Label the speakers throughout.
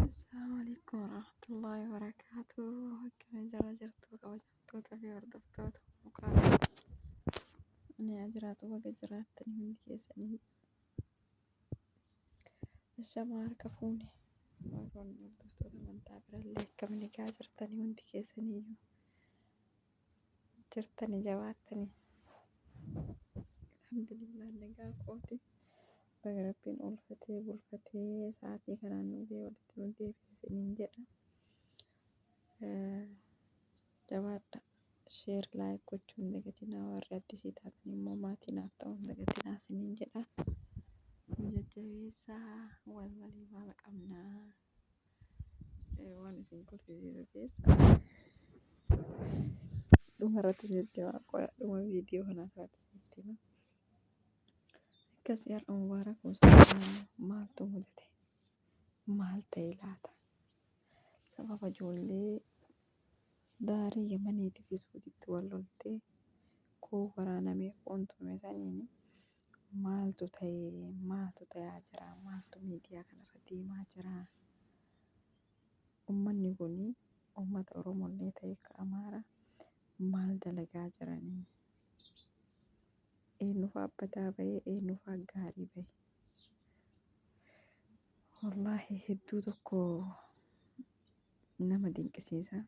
Speaker 1: Assalamualaikum warahmatullahi wabarakatuh. Akkam jirtu kabajamtoota fi hordoftoota mukaa. Ani jiraatu baga jiraattan hundi keessanii shamaa harka fuune warroonni hordoftoota amantaa birallee akkam nagaa jirtanii hundi keessaniyyuu jirtanii jabaattanii alhamdulillah nagaa kooti. Baga rabbiin oolfatee bulfatee sa'aatii kanaan nu deebisee isiniin jedha. Jabaadha sheer laayik gochuun dagatinaa warri addisii taatan immoo maatii naaf ta'uun dagatinaa isiniin jedha. Jajjabeessaa wal walii maal qabnaa waan isin kolfisiisu keessa dhumarratti isinitti himaa qoya dhuma viidiyoo kanaa irratti isinitti himaa. Akkasii har'a mubaarak musaa maaltu mudate maal ta'e laata sababa ijoollee daarii Yamaniitii fi Suudiitti wal loltee koo waraanamee koon tume saniin maaltu ta'aa jira maaltu miidiyaa kanarra deemaa jira. Uummanni kun uummata Oromollee ta'e akka Amaaraa maal dalagaa jiranii eenyufaa badaa bahee eenyufaa gaarii bahe. Wallaahi hedduu tokko nama dinqisiisa.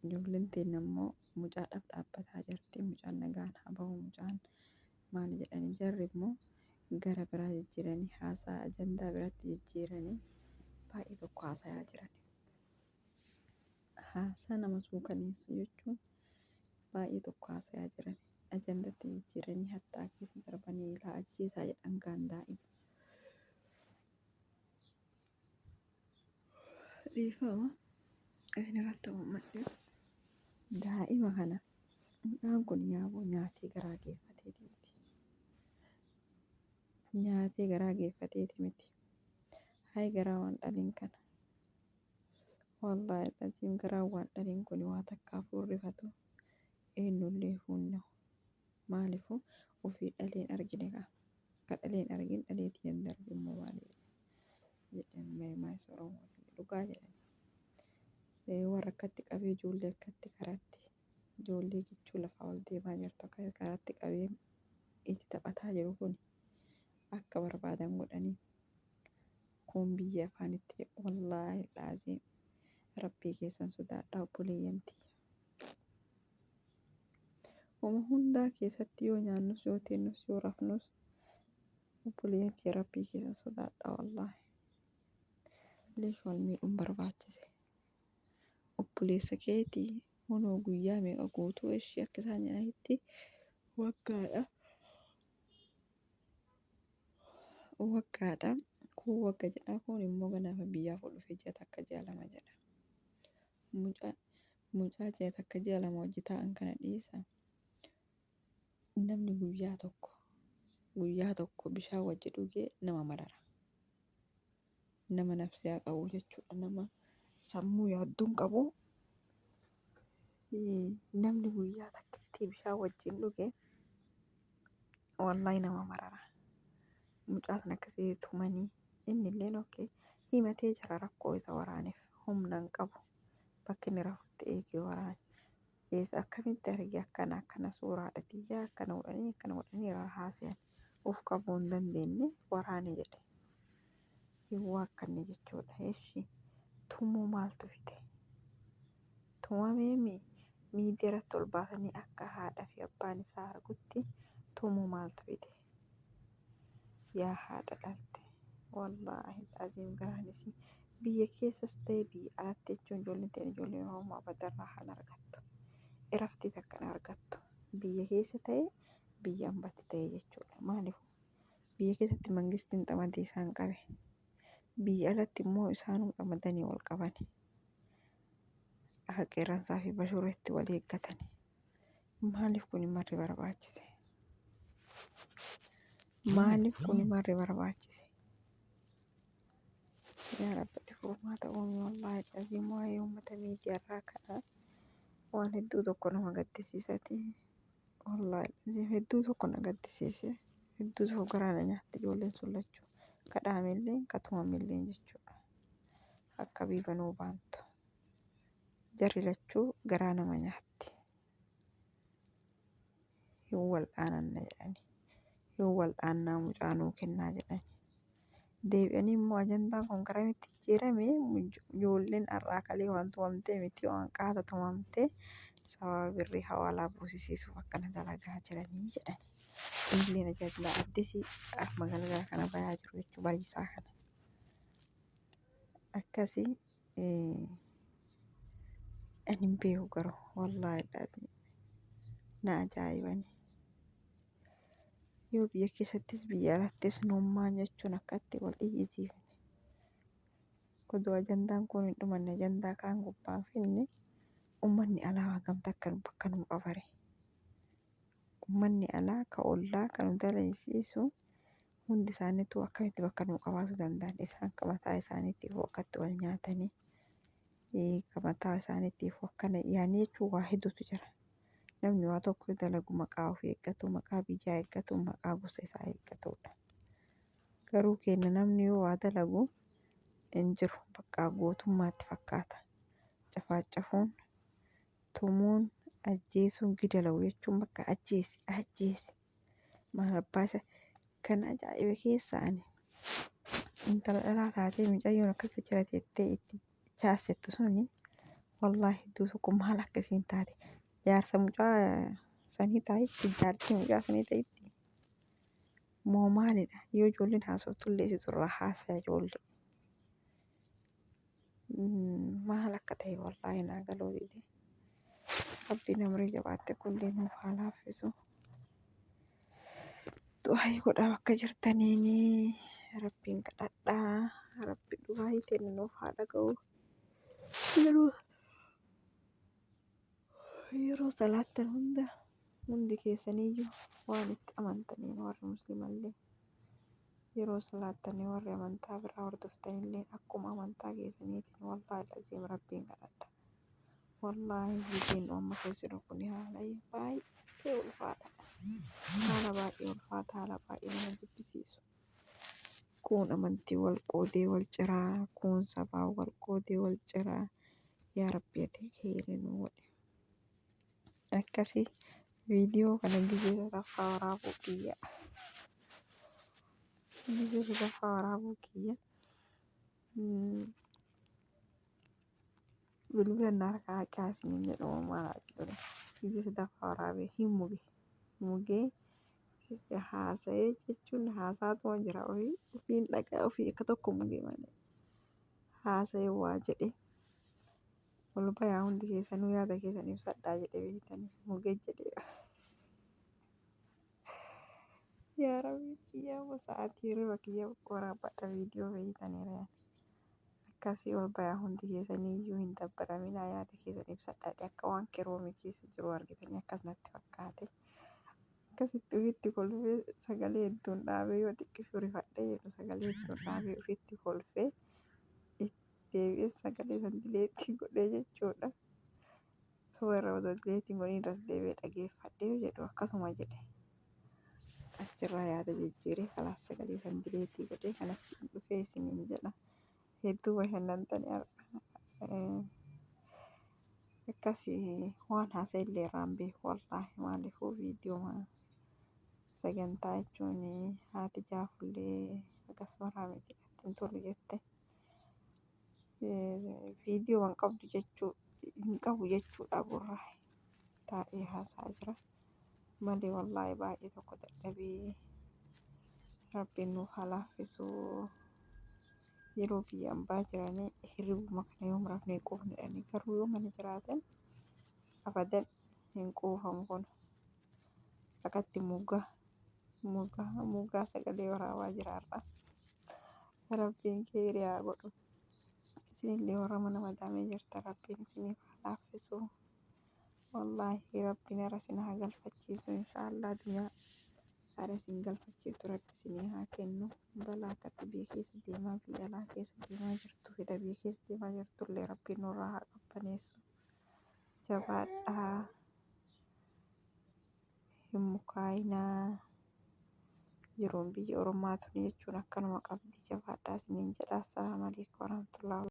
Speaker 1: Ijoolleen teenya immoo mucaadhaaf dhaabbataa jirti. Mucaan nagaan haa bahu mucaan maal jedhanii jarri immoo gara biraa jijjiiranii haasaa ajandaa biratti jijjiiranii baay'ee tokko haasayaa jiran. Haasaa nama suukaneessu jechuun baay'ee tokko haasayaa jiran. Ajandatti jijjiiranii hattaa keessa darbanii ilaa ajjeesaa jedhan gaandaa'ima. Dhiifama isin irratti uummadhe daa'ima kana mucaan kun yaaboo nyaatee garaa geeffateeti miti. Nyaatee garaa geeffateeti miti. Hayi garaa waan dhaliin kana. Wallaahi dhaziin garaa waan dhaliin kun waa takkaaf urrifatu eenyullee hunnahu. Maaliifuu ofii dhaleen argine kaa. Ka dhaleen argin dhaleetii hin darbu immoo maali jedhamee maayis Oromoo dhugaa jedhani. Warra akkatti qabee ijoollee akkatti karaatti ijoollee gichuu lafaa ol deemaa jirtu akka karaatti qabee itti taphataa jiru kun akka barbaadan godhanii kun biyya afaanitti jedhu wallaahi dhaazee rabbii keessan sodaadhaa obboleeyyantii. Uma hundaa keessatti yoo nyaannus yoo teennus yoo rafnus obboleeyyantii rabbii keessan sodaadhaa wallaahi. Leef wal miidhuun barbaachise. Obboleessa keetii hunoo guyyaa meeqa guutuu ishee akka isaan jedhanitti waggaadha. Kun wagga jedhaa kun immoo ganaafa biyyaaf ol dhufee ji'a takka ji'a lama jedha. Mucaa ji'a takka ji'a lama hojii taa'an kana dhiisa. Namni guyyaa tokko bishaan wajji dhugee nama marara. Nama nafsiyaa qabu jechuudha. Nama sammuu yaadduun qabu. Namni guyyaa takkitti bishaan wajjin dhuge wallaahi nama marara. Mucaan akkasii tumanii innillee okkee himatee jira rakkoo isa waraaneef humna hin qabu. Bakki inni rafutti eegee waraane. Akkamitti argee akkana suuraadha xiyyaa akkana godhanii haasayan of qabuu hin dandeenye waraane jedhe. Yoo akkanni jechuudha. Eeshi tumuu maaltu fite? Tumamee miidiyaa irratti ol baasanii akka haadhaa fi abbaan isaa argutti tumuu maaltu fite? Yaa haadha dhalte wallaahi aziim garaanis biyya keessas ta'e biyya alatti jechuun ijoolleen ta'e ijoolleen Oromoo abadarraa haan argattu. Iraftii takka hin argattu. Biyya keessa ta'e biyya ambatti ta'e jechuudha. Maaliif biyya keessatti mangistiin xamadii isaan qabe. Biyya alatti immoo isaanuu xamadanii wal qabani. Akka qeerransaa fi bashuurreetti wal eeggatani. Maaliif kun marri barbaachise? Maaliif kun marri barbaachise? Yaa rabbatti furmaata uumii wallaahi dhaziin waa'ee uummata miidiyaarraa kana waan hedduu tokko nama gaddisiisati. Wallaahi dhaziin hedduu tokko na gaddisiise. Hedduu tokko garaa na nyaatti ijoolleen sun lachuu. Kadhaamillee katumamillee jechuudha. akka biibanuu baantu. Jarri lachuu garaa nama nyaatti. Hin wal'aananna jedhani. Hin wal'aannaa mucaa nuu kennaa jedhani. Deebi'anii immoo ajandaan kun garamitti jijjiirame ijoolleen har'aa kalee waan tumamtee miti waan qaata tumamtee sababa birrii hawaalaa buusisiisuuf akkana dalagaa jiranii jedhani. Illeen ajaa'ibaa addisii harma galgala kana bayaa jiru jechuudha bariisaa kana. Akkasii ani hin beeku garuu wallaahi dhaati na ajaa'ibani. Yoo biyya keessattis biyya alattis nummaan jechuun akkatti wal iyyisiifne. Odoo ajandaan kun hin dhumanne ajandaa kaan gubbaan finne uummanni alaa hagamta akka bakka nu qabare. Uummanni alaa ka ollaa kan nu dalaysiisu hundi isaaniitu akkamitti bakka nu qabaatu danda'an. Isaan ka mataa isaaniitiif akkatti wal nyaatanii ka mataa isaaniitiif akkana yaa'anii jechuun waa hedduutu jira. Namni waa tokko dalagu maqaa ofii eeggatu, maqaa biyyaa eeggatu, maqaa gosa isaa eeggatudha. Garuu keenya namni yoo waa dalagu hin jiru bakka gootummaatti fakkaata. Cafaacafuun, tumuun, ajjeesuun gidalawu jechuun bakka ajjeesi. Maal abbaa isa kan ajaa'ibe keessa ani intala dhalaa taatee mucayyoon akka fichira teettee itti chaassettu suni wallaahi hedduu tokko maal akkasiin taate. Jaarsa mucaa sanii taa'itti jaartii mucaa sanii ta'itti moo maalidha yoo ijoolleen haasoftu illee isitu irraa haasaya ijoollee. Maal akka ta'e wallaahi naa galuu dide. Rabbiin umrii jabaatte kulli nuuf haa laaffisu. Du'aayi godhaa bakka jirtaniini rabbiin kadhadhaa. Rabbi du'aayi teenya nuuf haa dhaga'u. Yeroo salaattan hundi keessaniyyuu waan itti amantaniin warri musliimallee yeroo salaattanii warri amantaa biraa hordoftanillee akkuma amantaa keessaniitiin wallaahi laziim rabbiin kadhadha. Wallaahi biyyiin amma keessa jiru kun haala baay'ee ulfaataadha. Haala baay'ee ulfaata, haala baay'ee nama jibbisiisu. Kun amantii wal qoodee wal ciraa, kun sabaa wal qoodee wal ciraa. Yaa Rabbi ati kheyrii nuu godhi. Akkasii viidiyoo kana gizee sadaffaa waraabuu kiyya. Gizee sadaffaa waraabuu kiyya. Bilbila na harkaa kaasiniin jedhamu maal jedhu. Gizee sadaffaa waraabee hin mugee haasa'ee jechuun haasaatuma jira ofiin dhagaa ofii akka tokko mugee malee. Haasa'ee waa jedhe. Ol bayaa hundi keessanuu yaada keessan ibsadhaa jedhe beektanii mugee jedhe. Yaa Rabbi kiyyaa sa'aatii hirriba kiyya waraabadha viidiyoo beektaniira. Akkasii ol bayaa hundi keessaniyyuu hin dabbaraminaa yaada keessan ibsadhaa akka waan keroomii keessa jiru argitanii akkas natti fakkaate. Akkasitti ofitti kolfee sagalee hedduun dhaabee yoo xiqqishu rifadhee jedhu sagalee hedduun dhaabee ofitti kolfee deebi'ee sagalee san dileetii godhee jechuudha. Soo irra odoo dileetii godhiin irras deebi'ee dhageeffadhee jedhu akkasuma jedhe. Achirraa yaada jijjiiree kalaas sagalee san dileetii godhee kanatti dhufee isiniin jedha. Hedduu bashannantanii har'a. Akkasii waan haasa'e illee irraan beeku wallaahi maaliifuu viidiyoo sagantaa jechuun haati jaafullee akkas waraabee hin tolu jette. Viidiyoo hin qabu jechuudha burraa taa'ee haasa'aa jira. Malee wallaahi baay'ee tokko dadhabee rabbiin nuuf haa laaffisu. Yeroo biyya ambaa jiranii hirribuma kana yoom rafnee quufnedhanii garuu yoo mana jiraatan abadan hin quufamu kun. Akkatti mugaa sagalee waraabaa jira har'a. Rabbiin kheyrii haa godhu. Isinillee warra mana madaamee jirtan rabbiin isiniif haa laaffisu. Wallaahi rabbiin hara isin haa galfachiisu inshaallah addunyaa hara isin galfachiiftu rabbi isinii haa kennu. Balaa akkatti biyya keessa deemaa biyya alaa keessa deemaa jirtu fida biyya keessa deemaa jirtullee rabbiin nurraa haa qabbaneessu. Jabaadhaa. Hin mukaayinaa. Yeroon biyya ormaa tuni jechuun akkanuma qabdi jabaadhaa isiniin jedha. Assalaamu alaikum warahmatullahi